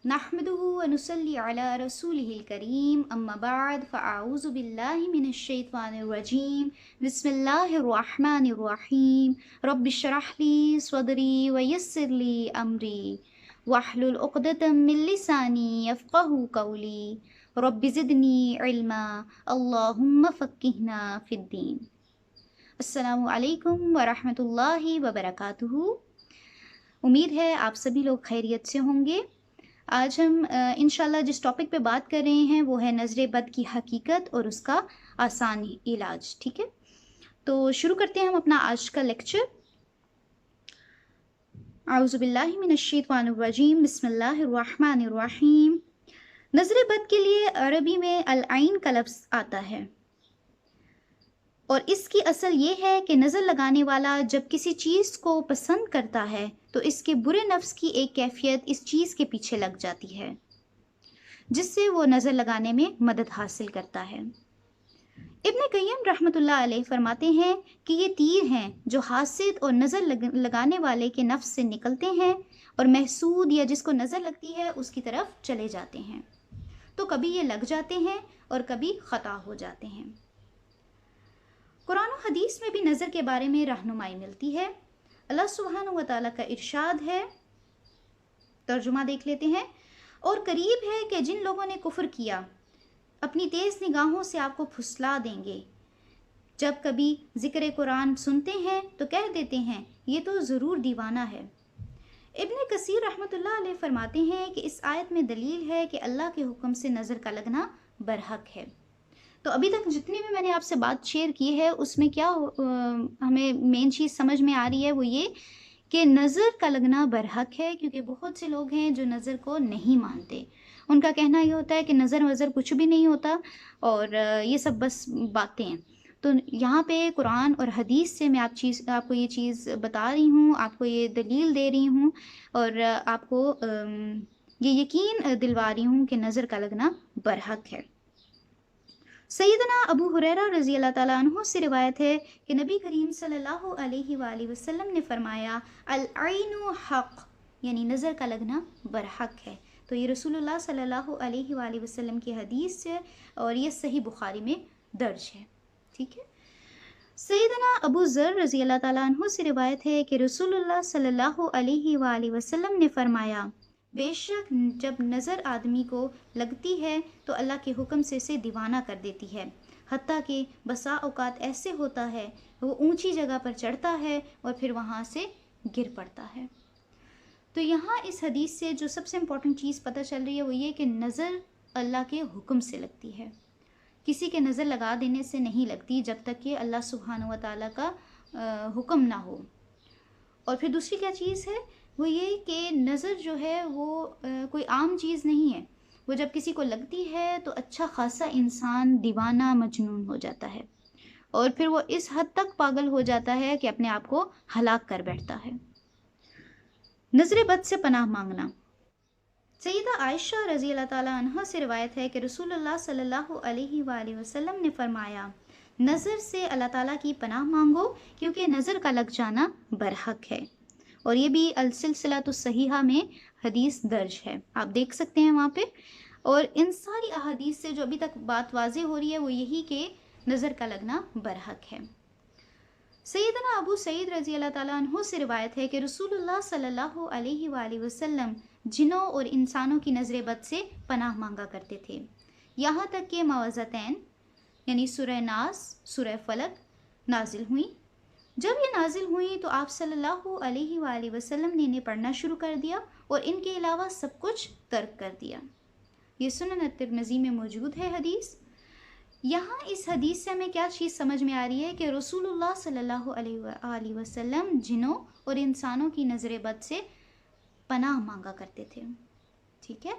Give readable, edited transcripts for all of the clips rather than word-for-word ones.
نحمده ونصلي على رسوله الكريم أما بعد فأعوذ بالله من الشيطان الرجيم بسم الله الرحمن الرحيم رب اشرح لي صدري ويسر لي أمري واحلل عقدة من لساني يفقهوا قولي رب زدني علما اللهم فقهنا في الدين. السلام علیکم ورحمۃ اللہ وبرکاتہ. امید ہے آپ سبھی لوگ خیریت سے ہوں گے. آج ہم انشاءاللہ جس ٹاپک پہ بات کر رہے ہیں وہ ہے نظر بد کی حقیقت اور اس کا آسان علاج. ٹھیک ہے، تو شروع کرتے ہیں ہم اپنا آج کا لیکچر. اعوذ باللہ من الشیطان الرجیم بسم اللہ الرحمن الرحیم. نظر بد کے لیے عربی میں العین کا لفظ آتا ہے اور اس کی اصل یہ ہے کہ نظر لگانے والا جب کسی چیز کو پسند کرتا ہے تو اس کے برے نفس کی ایک کیفیت اس چیز کے پیچھے لگ جاتی ہے جس سے وہ نظر لگانے میں مدد حاصل کرتا ہے. ابن قیم رحمۃ اللہ علیہ فرماتے ہیں کہ یہ تیر ہیں جو حاسد اور نظر لگانے والے کے نفس سے نکلتے ہیں اور محسود یا جس کو نظر لگتی ہے اس کی طرف چلے جاتے ہیں. تو کبھی یہ لگ جاتے ہیں اور کبھی خطا ہو جاتے ہیں. قرآن و حدیث میں بھی نظر کے بارے میں رہنمائی ملتی ہے. اللہ سبحانہ و تعالیٰ کا ارشاد ہے، ترجمہ دیکھ لیتے ہیں. اور قریب ہے کہ جن لوگوں نے کفر کیا اپنی تیز نگاہوں سے آپ کو پھسلا دیں گے. جب کبھی ذکر قرآن سنتے ہیں تو کہہ دیتے ہیں یہ تو ضرور دیوانہ ہے. ابن کثیر رحمۃ اللہ علیہ فرماتے ہیں کہ اس آیت میں دلیل ہے کہ اللہ کے حکم سے نظر کا لگنا برحق ہے. تو ابھی تک جتنی بھی میں نے آپ سے بات شیئر کی ہے اس میں کیا ہمیں مین چیز سمجھ میں آ رہی ہے، وہ یہ کہ نظر کا لگنا برحق ہے، کیونکہ بہت سے لوگ ہیں جو نظر کو نہیں مانتے. ان کا کہنا یہ ہوتا ہے کہ نظر وظر کچھ بھی نہیں ہوتا اور یہ سب بس باتیں ہیں. تو یہاں پہ قرآن اور حدیث سے میں آپ کو یہ چیز بتا رہی ہوں، آپ کو یہ دلیل دے رہی ہوں اور آپ کو یہ یقین دلوا رہی ہوں کہ نظر کا لگنا برحق ہے. سیدنا ابو ہریرہ رضی اللہ تعالیٰ عنہ سے روایت ہے کہ نبی کریم صلی اللہ علیہ وآلہ وسلم نے فرمایا العین حق، یعنی نظر کا لگنا برحق ہے. تو یہ رسول اللہ صلی اللہ علیہ وآلہ وسلم کی حدیث ہے اور یہ صحیح بخاری میں درج ہے. ٹھیک ہے. سیدنا ابو ذر رضی اللہ تعالیٰ عنہ سے روایت ہے کہ رسول اللہ صلی اللہ علیہ وآلہ وسلم نے فرمایا بے شک جب نظر آدمی کو لگتی ہے تو اللہ کے حکم سے اسے دیوانہ کر دیتی ہے، حتیٰ کہ بسا اوقات ایسے ہوتا ہے وہ اونچی جگہ پر چڑھتا ہے اور پھر وہاں سے گر پڑتا ہے. تو یہاں اس حدیث سے جو سب سے امپورٹنٹ چیز پتہ چل رہی ہے وہ یہ کہ نظر اللہ کے حکم سے لگتی ہے. کسی کے نظر لگا دینے سے نہیں لگتی جب تک کہ اللہ سبحانہ و تعالیٰ کا حکم نہ ہو. اور پھر دوسری کیا چیز ہے وہ یہ کہ نظر جو ہے وہ کوئی عام چیز نہیں ہے. وہ جب کسی کو لگتی ہے تو اچھا خاصا انسان دیوانہ مجنون ہو جاتا ہے اور پھر وہ اس حد تک پاگل ہو جاتا ہے کہ اپنے آپ کو ہلاک کر بیٹھتا ہے. نظر بد سے پناہ مانگنا. سیدہ عائشہ رضی اللہ تعالیٰ عنہ سے روایت ہے کہ رسول اللہ صلی اللہ علیہ وآلہ وسلم نے فرمایا نظر سے اللہ تعالیٰ کی پناہ مانگو کیونکہ نظر کا لگ جانا برحق ہے. اور یہ بھی السلسلۃ الصحیحہ میں حدیث درج ہے، آپ دیکھ سکتے ہیں وہاں پہ. اور ان ساری احادیث سے جو ابھی تک بات واضح ہو رہی ہے وہ یہی کہ نظر کا لگنا برحق ہے. سیدنا ابو سعید رضی اللہ تعالیٰ عنہ سے روایت ہے کہ رسول اللہ صلی اللہ علیہ وآلہ وسلم جنوں اور انسانوں کی نظر بد سے پناہ مانگا کرتے تھے، یہاں تک کہ معوذتین یعنی سورہ ناس، سورہ فلق نازل ہوئیں. جب یہ نازل ہوئیں تو آپ صلی اللہ علیہ وآلہ وسلم نے انہیں پڑھنا شروع کر دیا اور ان کے علاوہ سب کچھ ترک کر دیا. یہ سنن ترمذی میں موجود ہے حدیث. یہاں اس حدیث سے ہمیں کیا چیز سمجھ میں آ رہی ہے کہ رسول اللہ صلی اللہ علیہ وآلہ وسلم جنوں اور انسانوں کی نظر بد سے پناہ مانگا کرتے تھے. ٹھیک ہے.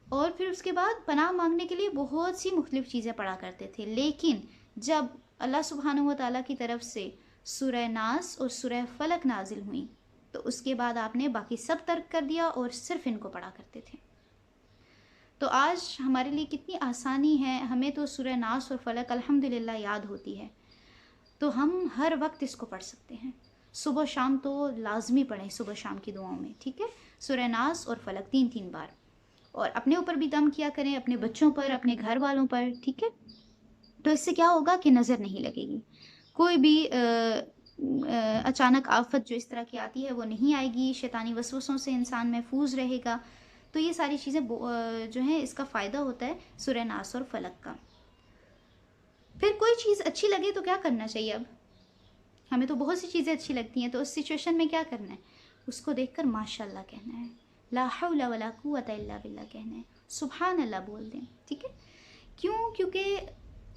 اور پھر اس کے بعد پناہ مانگنے کے لیے بہت سی مختلف چیزیں پڑھا کرتے تھے، لیکن جب اللہ سبحانہ و تعالیٰ کی طرف سے سورہ ناس اور سورہ فلق نازل ہوئیں تو اس کے بعد آپ نے باقی سب ترک کر دیا اور صرف ان کو پڑھا کرتے تھے. تو آج ہمارے لیے کتنی آسانی ہے، ہمیں تو سورہ ناس اور فلق الحمدللہ یاد ہوتی ہے تو ہم ہر وقت اس کو پڑھ سکتے ہیں. صبح شام تو لازمی پڑھیں، صبح شام کی دعاؤں میں. ٹھیک ہے. سورہ ناس اور فلق 3 بار. اور اپنے اوپر بھی دم کیا کریں، اپنے بچوں پر، اپنے گھر والوں پر، ٹھیک ہے؟ تو اس سے کیا ہوگا کہ نظر نہیں لگے گی، کوئی بھی اچانک آفت جو اس طرح کی آتی ہے وہ نہیں آئے گی، شیطانی وسوسوں سے انسان محفوظ رہے گا. تو یہ ساری چیزیں جو ہیں اس کا فائدہ ہوتا ہے سورہ ناس اور فلق کا. پھر کوئی چیز اچھی لگے تو کیا کرنا چاہیے؟ اب ہمیں تو بہت سی چیزیں اچھی لگتی ہیں، تو اس سچویشن میں کیا کرنا ہے؟ اس کو دیکھ کر ماشاء اللہ کہنا ہے، لا حول ولا قوت الا باللہ کہنا ہے، سبحان اللہ بول دیں، ٹھیک ہے؟ کیونکہ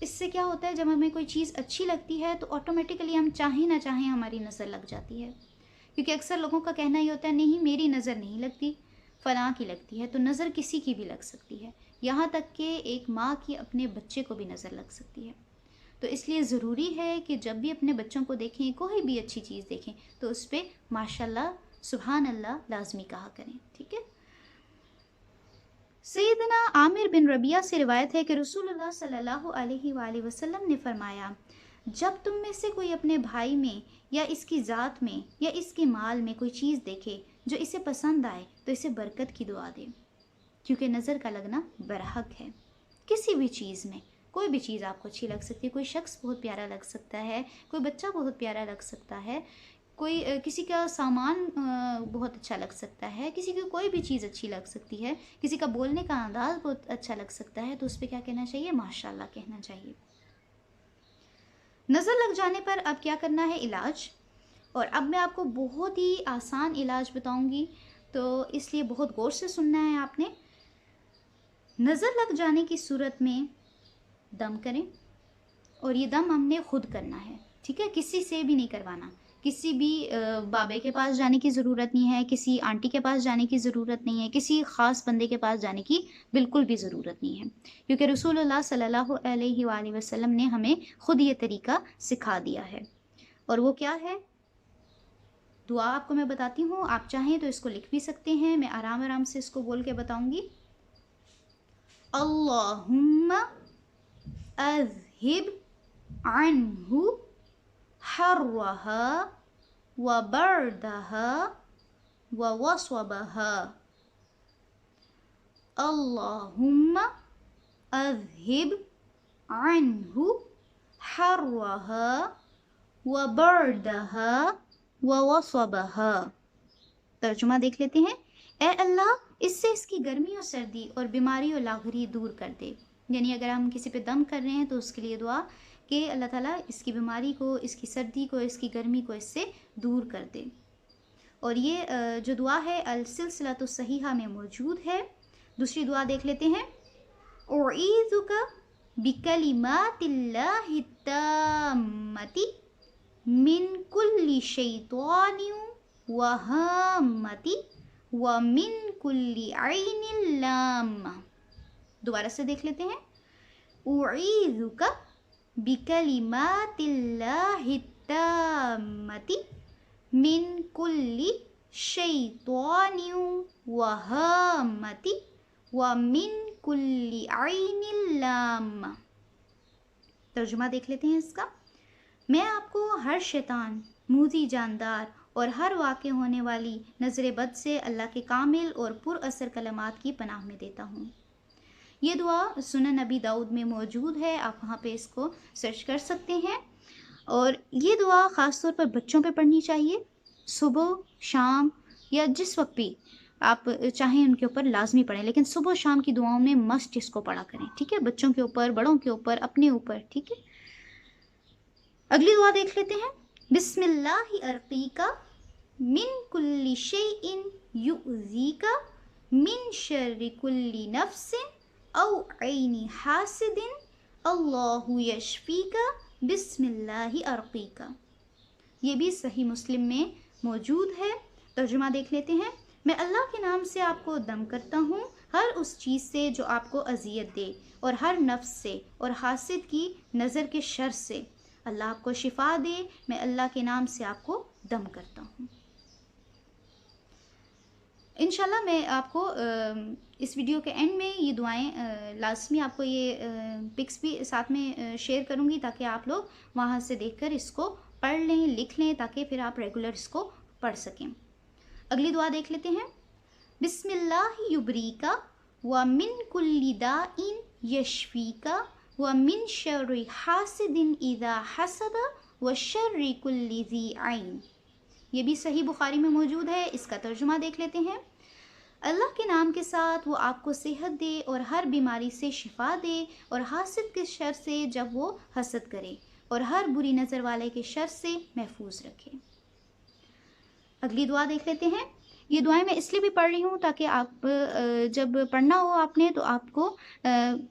اس سے کیا ہوتا ہے، جب ہمیں کوئی چیز اچھی لگتی ہے تو آٹومیٹیکلی ہم چاہیں نہ چاہیں ہماری نظر لگ جاتی ہے. کیونکہ اکثر لوگوں کا کہنا یہ ہوتا ہے نہیں میری نظر نہیں لگتی، فلاں کی لگتی ہے. تو نظر کسی کی بھی لگ سکتی ہے، یہاں تک کہ ایک ماں کی اپنے بچے کو بھی نظر لگ سکتی ہے. تو اس لیے ضروری ہے کہ جب بھی اپنے بچوں کو دیکھیں، کوئی بھی اچھی چیز دیکھیں، تو اس پہ ماشاء اللہ سبحان اللہ لازمی کہا کریں، ٹھیک ہے؟ سیدنا عامر بن ربیعہ سے روایت ہے کہ رسول اللہ صلی اللہ علیہ وآلہ وسلم نے فرمایا، جب تم میں سے کوئی اپنے بھائی میں یا اس کی ذات میں یا اس کے مال میں کوئی چیز دیکھے جو اسے پسند آئے تو اسے برکت کی دعا دے، کیونکہ نظر کا لگنا برحق ہے. کسی بھی چیز میں کوئی بھی چیز آپ کو اچھی لگ سکتی ہے، کوئی شخص بہت پیارا لگ سکتا ہے، کوئی بچہ بہت پیارا لگ سکتا ہے، کوئی کسی کا سامان بہت اچھا لگ سکتا ہے، کسی کی کوئی بھی چیز اچھی لگ سکتی ہے، کسی کا بولنے کا انداز بہت اچھا لگ سکتا ہے، تو اس پہ کیا کہنا چاہیے؟ ماشاء اللہ کہنا چاہیے. نظر لگ جانے پر اب کیا کرنا ہے؟ علاج. اور اب میں آپ کو بہت ہی آسان علاج بتاؤں گی، تو اس لیے بہت غور سے سننا ہے آپ نے. نظر لگ جانے کی صورت میں دم کریں، اور یہ دم ہم نے خود کرنا ہے، ٹھیک ہے؟ کسی سے بھی نہیں کروانا، کسی بھی بابے کے پاس جانے کی ضرورت نہیں ہے، کسی آنٹی کے پاس جانے کی ضرورت نہیں ہے، کسی خاص بندے کے پاس جانے کی بالکل بھی ضرورت نہیں ہے، کیونکہ رسول اللہ صلی اللہ علیہ وآلہ وسلم نے ہمیں خود یہ طریقہ سکھا دیا ہے. اور وہ کیا ہے؟ دعا آپ کو میں بتاتی ہوں، آپ چاہیں تو اس کو لکھ بھی سکتے ہیں، میں آرام آرام سے اس کو بول کے بتاؤں گی. اللہم اذہب عنہ حرہا وبردہا ووصبہا. اللہم اذہب عنہ حرہا وبردہا ووصبہا. ترجمہ دیکھ لیتے ہیں. اے اللہ اس سے اس کی گرمی اور سردی اور بیماری اور لاغری دور کر دے. یعنی اگر ہم کسی پہ دم کر رہے ہیں تو اس کے لیے دعا کہ اللہ تعالیٰ اس کی بیماری کو، اس کی سردی کو، اس کی گرمی کو اس سے دور کر دے. اور یہ جو دعا ہے السلسلۃ الصحیحہ میں موجود ہے. دوسری دعا دیکھ لیتے ہیں. اعیذک بکلمات اللہ التامۃ من کل شیطان وہامۃ ومن کل عین لامہ. دوبارہ سے دیکھ لیتے ہیں. اعیذک بکلمات اللہ التامۃ من کل شیطان وہامۃ ومن کل عین لامہ. ترجمہ دیکھ لیتے ہیں اس کا. میں آپ کو ہر شیطان، موذی جاندار اور ہر واقع ہونے والی نظر بد سے اللہ کے کامل اور پر اثر کلمات کی پناہ میں دیتا ہوں. یہ دعا سنن نبی داؤد میں موجود ہے، آپ وہاں پہ اس کو سرچ کر سکتے ہیں. اور یہ دعا خاص طور پر بچوں پہ پڑھنی چاہیے، صبح شام یا جس وقت بھی آپ چاہیں ان کے اوپر لازمی پڑھیں، لیکن صبح شام کی دعاؤں میں مسٹ اس کو پڑھا کریں، ٹھیک ہے؟ بچوں کے اوپر، بڑوں کے اوپر، اپنے اوپر، ٹھیک ہے؟ اگلی دعا دیکھ لیتے ہیں. بسم اللہ ارقیک من کل شیء یؤذیک من شر کل نفس او عین حاسد اللہ یشفیک بسم اللہ ارقیک. یہ بھی صحیح مسلم میں موجود ہے. ترجمہ دیکھ لیتے ہیں. میں اللہ کے نام سے آپ کو دم کرتا ہوں ہر اس چیز سے جو آپ کو اذیت دے، اور ہر نفس سے اور حاسد کی نظر کے شر سے. اللہ آپ کو شفا دے، میں اللہ کے نام سے آپ کو دم کرتا ہوں. انشاءاللہ میں آپ کو اس ویڈیو کے اینڈ میں یہ دعائیں لازمی آپ کو یہ پکس بھی ساتھ میں شیئر کروں گی، تاکہ آپ لوگ وہاں سے دیکھ کر اس کو پڑھ لیں، لکھ لیں، تاکہ پھر آپ ریگولر اس کو پڑھ سکیں. اگلی دعا دیکھ لیتے ہیں. بسم اللہ یبریکا وَمِن كُلِّ دَاءٍ يَشْفِيكَ وَمِن شَرِّ حَاسِدٍ إِذَا حَسَدَ وَشَرِّ كُلِّ ذِي عَيْنٍ۔ یہ بھی صحیح بخاری میں موجود ہے، اس کا ترجمہ دیکھ لیتے ہیں۔ اللہ کے نام کے ساتھ وہ آپ کو صحت دے اور ہر بیماری سے شفا دے، اور حاسد کے شر سے جب وہ حسد کرے، اور ہر بری نظر والے کے شر سے محفوظ رکھے۔ اگلی دعا دیکھ لیتے ہیں۔ یہ دعائیں میں اس لیے بھی پڑھ رہی ہوں تاکہ آپ جب پڑھنا ہو آپ نے تو آپ کو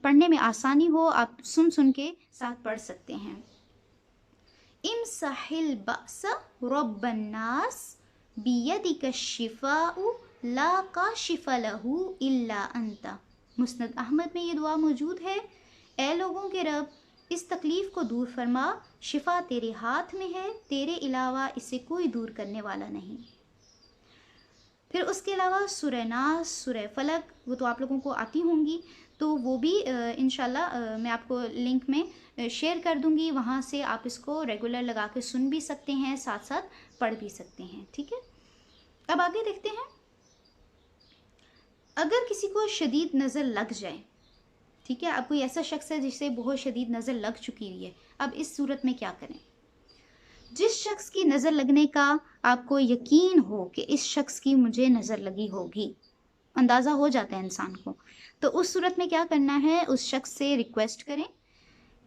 پڑھنے میں آسانی ہو، آپ سن سن کے ساتھ پڑھ سکتے ہیں۔ امسح البأس رب الناس بیدک الشفاء لا کاشف لہ الا انت۔ مسند احمد میں یہ دعا موجود ہے۔ اے لوگوں کے رب، اس تکلیف کو دور فرما، شفا تیرے ہاتھ میں ہے، تیرے علاوہ اسے کوئی دور کرنے والا نہیں۔ پھر اس کے علاوہ سورہ ناس، سورہ فلق، وہ تو آپ لوگوں کو آتی ہوں گی، تو وہ بھی انشاءاللہ میں آپ کو لنک میں شیئر کر دوں گی، وہاں سے آپ اس کو ریگولر لگا کے سن بھی سکتے ہیں، ساتھ ساتھ پڑھ بھی سکتے ہیں، ٹھیک ہے۔ اب آگے دیکھتے ہیں۔ اگر کسی کو شدید نظر لگ جائے، ٹھیک ہے، اب کوئی ایسا شخص ہے جسے بہت شدید نظر لگ چکی ہوئی ہے، اب اس صورت میں کیا کریں؟ جس شخص کی نظر لگنے کا آپ کو یقین ہو کہ اس شخص کی مجھے نظر لگی ہوگی، اندازہ ہو جاتا ہے انسان کو، تو اس صورت میں کیا کرنا ہے؟ اس شخص سے ریکویسٹ کریں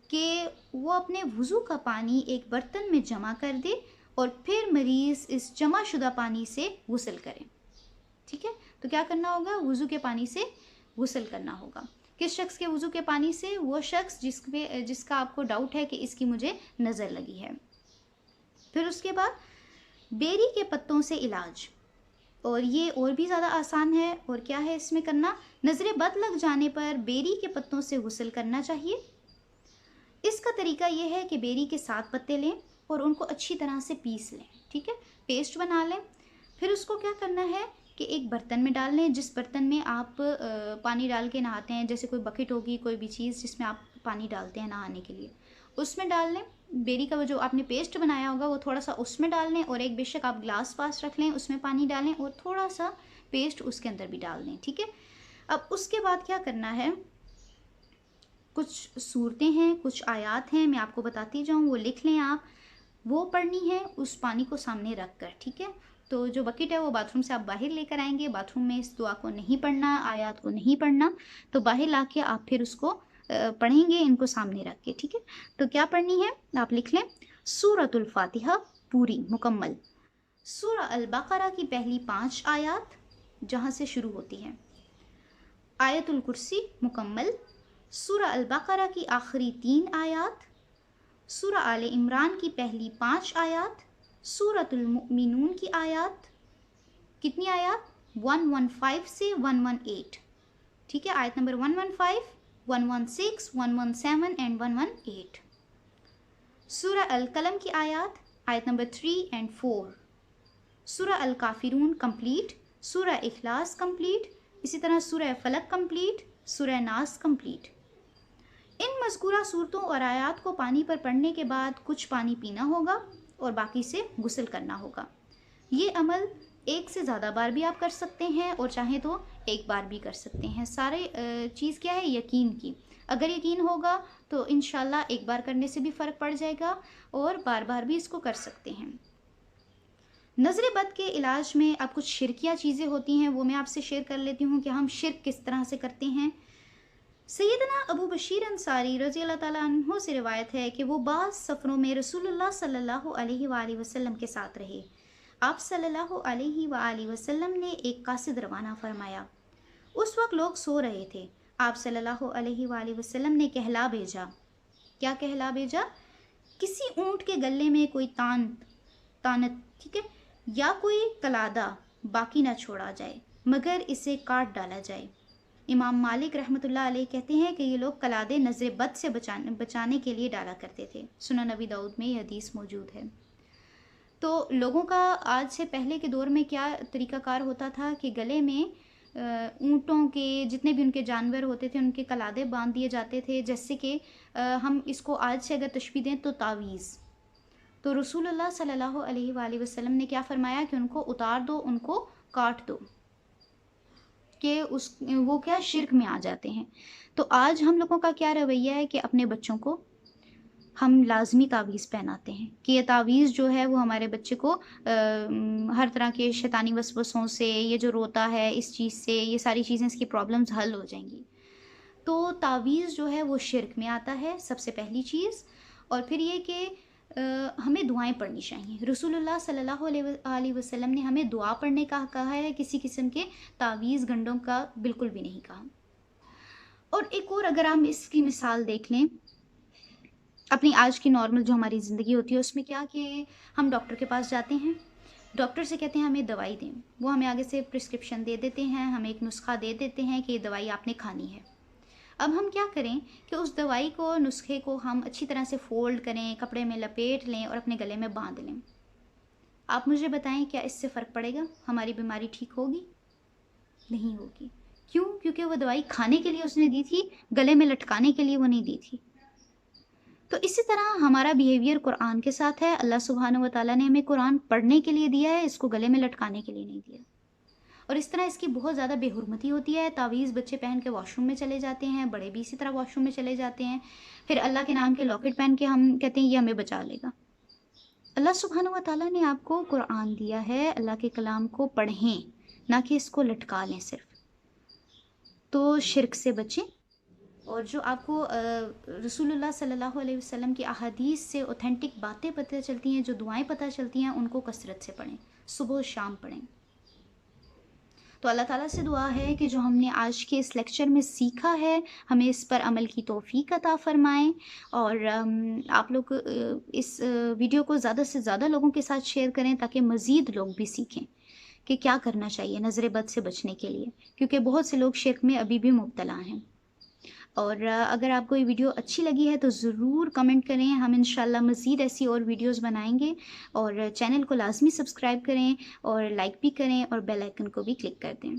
کہ وہ اپنے وضو کا پانی ایک برتن میں جمع کر دے اور پھر مریض اس جمع شدہ پانی سے غسل کریں، ٹھیک ہے۔ تو کیا کرنا ہوگا؟ وضو کے پانی سے غسل کرنا ہوگا۔ کس شخص کے وضو کے پانی سے؟ وہ شخص جس کا آپ کو ڈاؤٹ ہے کہ اس کی مجھے نظر لگی ہے۔ پھر اس کے بعد بیری کے پتوں سے علاج، اور یہ اور بھی زیادہ آسان ہے، اور کیا ہے اس میں کرنا؟ نظر بد لگ جانے پر بیری کے پتوں سے غسل کرنا چاہیے۔ اس کا طریقہ یہ ہے کہ بیری کے 7 پتے لیں اور ان کو اچھی طرح سے پیس لیں، ٹھیک ہے، پیسٹ بنا لیں۔ پھر اس کو کیا کرنا ہے کہ ایک برتن میں ڈال لیں، جس برتن میں آپ پانی ڈال کے نہاتے ہیں، جیسے کوئی بکٹ ہوگی، کوئی بھی چیز جس میں آپ پانی ڈالتے ہیں نہانے کے لیے، اس میں ڈال لیں۔ بیری کا وہ جو آپ نے پیسٹ بنایا ہوگا وہ تھوڑا سا اس میں ڈال لیں، اور ایک بے شک آپ گلاس پاس رکھ لیں، اس میں پانی ڈالیں اور تھوڑا سا پیسٹ اس کے اندر بھی ڈال دیں، ٹھیک ہے۔ اب اس کے بعد کیا کرنا ہے؟ کچھ صورتیں ہیں، کچھ آیات ہیں، میں آپ کو بتاتی جاؤں، وہ لکھ لیں آپ، وہ پڑھنی ہے اس پانی کو سامنے رکھ کر، ٹھیک ہے۔ تو جو بکٹ ہے وہ باتھ روم سے آپ باہر لے کر آئیں گے، باتھ روم میں اس دعا کو نہیں پڑھنا، آیات کو نہیں پڑھنا، تو باہر لا کے آپ پھر اس کو پڑھیں گے ان کو سامنے رکھ کے، ٹھیک ہے۔ تو کیا پڑھنی ہے آپ لکھ لیں۔ سورۃ الفاتحہ پوری مکمل، سورہ البقرہ کی پہلی 5 آیات جہاں سے شروع ہوتی ہیں، آیت الکرسی مکمل، سورہ البقرہ کی آخری 3 آیات، سورہ آل عمران کی پہلی 5 آیات، سورۃ المؤمنون کی آیات، کتنی آیات؟ 115 سے 118، ٹھیک ہے، آیت نمبر 115، 116، 117 اینڈ 118۔ سورہ القلم کی آیات، آیت نمبر 3 اینڈ 4۔ سورہ الکافرون کمپلیٹ، سورہ اخلاص کمپلیٹ، اسی طرح سورہ فلق کمپلیٹ، سورہ ناس کمپلیٹ۔ ان مذکورہ صورتوں اور آیات کو پانی پر پڑھنے کے بعد کچھ پانی پینا ہوگا اور باقی سے غسل کرنا ہوگا۔ یہ عمل 1 سے زیادہ بار بھی آپ کر سکتے ہیں، اور چاہیں تو 1 بار بھی کر سکتے ہیں۔ سارے چیز کیا ہے؟ یقین کی۔ اگر یقین ہوگا تو انشاءاللہ 1 بار کرنے سے بھی فرق پڑ جائے گا، اور بار بار بھی اس کو کر سکتے ہیں۔ نظر بد کے علاج میں اب کچھ شرکیہ چیزیں ہوتی ہیں، وہ میں آپ سے شیئر کر لیتی ہوں کہ ہم شرک کس طرح سے کرتے ہیں۔ سیدنا ابو بشیر انصاری رضی اللہ تعالیٰ عنہ سے روایت ہے کہ وہ بعض سفروں میں رسول اللہ صلی اللہ علیہ وآلہ وسلم کے ساتھ رہے۔ آپ صلی اللہ علیہ وآلہ وسلم نے ایک قاصد روانہ فرمایا۔ اس وقت لوگ سو رہے تھے۔ آپ صلی اللہ علیہ وآلہ وسلم نے کہلا بھیجا۔ کیا کہلا بھیجا؟ کسی اونٹ کے گلے میں کوئی تانت، ٹھیک ہے، یا کوئی قلادہ باقی نہ چھوڑا جائے مگر اسے کاٹ ڈالا جائے۔ امام مالک رحمۃ اللہ علیہ کہتے ہیں کہ یہ لوگ قلادے نظر بد سے بچانے کے لیے ڈالا کرتے تھے۔ سنن نبی داؤد میں یہ حدیث موجود ہے۔ تو لوگوں کا آج سے پہلے کے دور میں کیا طریقہ کار ہوتا تھا کہ گلے میں اونٹوں کے جتنے بھی ان کے جانور ہوتے تھے ان کے قلادے باندھ دیے جاتے تھے، جیسے کہ ہم اس کو آج سے اگر تشبیہ دیں تو تعویذ۔ تو رسول اللہ صلی اللہ علیہ وآلہ وسلم نے کیا فرمایا کہ ان کو اتار دو، ان کو کاٹ دو۔ کہ وہ کیا شرک میں آ جاتے ہیں۔ تو آج ہم لوگوں کا کیا رویہ ہے کہ اپنے بچوں کو ہم لازمی تعویذ پہناتے ہیں کہ یہ تعویذ جو ہے وہ ہمارے بچے کو ہر طرح کے شیطانی وسوسوں سے، یہ جو روتا ہے اس چیز سے، یہ ساری چیزیں اس کی پرابلمز حل ہو جائیں گی۔ تو تعویذ جو ہے وہ شرک میں آتا ہے، سب سے پہلی چیز۔ اور پھر یہ کہ ہمیں دعائیں پڑھنی چاہیے۔ رسول اللہ صلی اللہ علیہ وسلم نے ہمیں دعا پڑھنے کا کہا ہے، کسی قسم کے تعویذ گنڈوں کا بالکل بھی نہیں کہا۔ اور ایک اور اگر ہم اس کی مثال دیکھ لیں اپنی آج کی نارمل جو ہماری زندگی ہوتی ہے اس میں، کیا کہ ہم ڈاکٹر کے پاس جاتے ہیں، ڈاکٹر سے کہتے ہیں ہمیں دوائی دیں، وہ ہمیں آگے سے پرسکرپشن دے دیتے ہیں، ہمیں ایک نسخہ دے دیتے ہیں کہ یہ دوائی آپ نے کھانی ہے۔ اب ہم کیا کریں کہ اس دوائی کو، نسخے کو ہم اچھی طرح سے فولڈ کریں، کپڑے میں لپیٹ لیں اور اپنے گلے میں باندھ لیں۔ آپ مجھے بتائیں کیا اس سے فرق پڑے گا؟ ہماری بیماری ٹھیک ہوگی؟ نہیں ہوگی۔ کیوں؟ کیونکہ وہ دوائی کھانے کے لیے اس نے دی تھی، گلے میں لٹکانے کے لیے وہ نہیں دی تھی۔ تو اسی طرح ہمارا بیہیویئر قرآن کے ساتھ ہے۔ اللہ سبحانہ و تعالیٰ نے ہمیں قرآن پڑھنے کے لیے دیا ہے، اس کو گلے میں لٹکانے کے لیے نہیں دیا۔ اور اس طرح اس کی بہت زیادہ بے حرمتی ہوتی ہے۔ تعویذ بچے پہن کے واش روم میں چلے جاتے ہیں، بڑے بھی اسی طرح واش روم میں چلے جاتے ہیں، پھر اللہ کے نام کے لاکٹ پہن کے ہم کہتے ہیں یہ ہمیں بچا لے گا۔ اللہ سبحانہ و تعالیٰ نے آپ کو قرآن دیا ہے، اللہ کے کلام کو پڑھیں، نہ کہ اس کو لٹکا لیں صرف۔ تو شرک سے بچیں، اور جو آپ کو رسول اللہ صلی اللہ علیہ وسلم کی احادیث سے اوتھینٹک باتیں پتہ چلتی ہیں، جو دعائیں پتہ چلتی ہیں، ان کو کثرت سے پڑھیں، صبح و شام پڑھیں۔ تو اللہ تعالیٰ سے دعا ہے کہ جو ہم نے آج کے اس لیکچر میں سیکھا ہے، ہمیں اس پر عمل کی توفیق عطا فرمائیں، اور آپ لوگ اس ویڈیو کو زیادہ سے زیادہ لوگوں کے ساتھ شیئر کریں تاکہ مزید لوگ بھی سیکھیں کہ کیا کرنا چاہیے نظر بد سے بچنے کے لیے، کیونکہ بہت سے لوگ شرک میں ابھی بھی مبتلا ہیں۔ اور اگر آپ کو یہ ویڈیو اچھی لگی ہے تو ضرور کمنٹ کریں، ہم انشاءاللہ مزید ایسی اور ویڈیوز بنائیں گے۔ اور چینل کو لازمی سبسکرائب کریں اور لائک بھی کریں اور بیل آئیکن کو بھی کلک کر دیں۔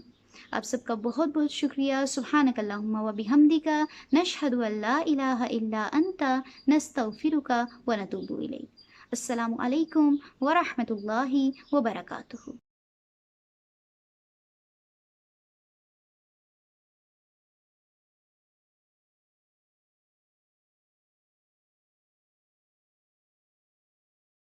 آپ سب کا بہت بہت شکریہ۔ سبحانک اللہم و بحمدک، نشہد ان لا الہ الا انت، نستغفرک و نتوب الیک۔ السلام علیکم ورحمۃ اللہ وبرکاتہ۔